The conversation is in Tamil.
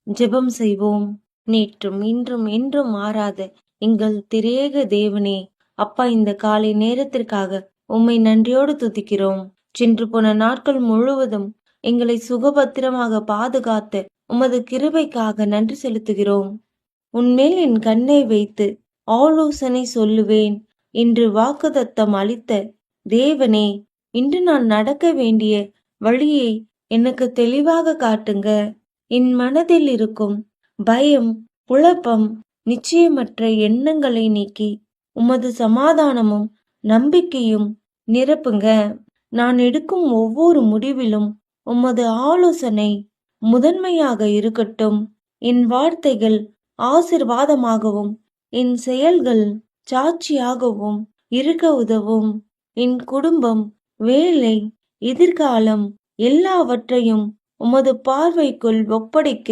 ஜெபம் செய்வோம். நேற்றும் இன்றும் என்றும் மாறாத எங்கள் திரியேக தேவனே, அப்பா, இந்த காலை நேரத்திற்காக உம்மை நன்றியோடு துதிக்கிறோம். சென்று போன நாட்கள் முழுவதும் எங்களை சுகபத்திரமாக பாதுகாத்த உமது கிருபைக்காக நன்றி செலுத்துகிறோம். உன்மேல் என் கண்ணை வைத்து ஆலோசனை சொல்லுவேன் என்று வாக்குத்தத்தம் அளித்த தேவனே, இன்று நான் நடக்க வேண்டிய வழியை எனக்கு தெளிவாக காட்டுங்க. என் மனதில் இருக்கும் பயம், குழப்பம், நிச்சயமற்ற எண்ணங்களை நீக்கி உமது சமாதானமும் நம்பிக்கையும் நிரப்புங்க. நான் எடுக்கும் ஒவ்வொரு முடிவிலும் உமது ஆலோசனை முதன்மையாக இருக்கட்டும். என் வார்த்தைகள் ஆசிர்வாதமாகவும் என் செயல்கள் சாட்சியாகவும் இருக்க உதவும். என் குடும்பம், வேலை, எதிர்காலம் எல்லாவற்றையும் உமது பார்வைக்குள் ஒப்படைக்க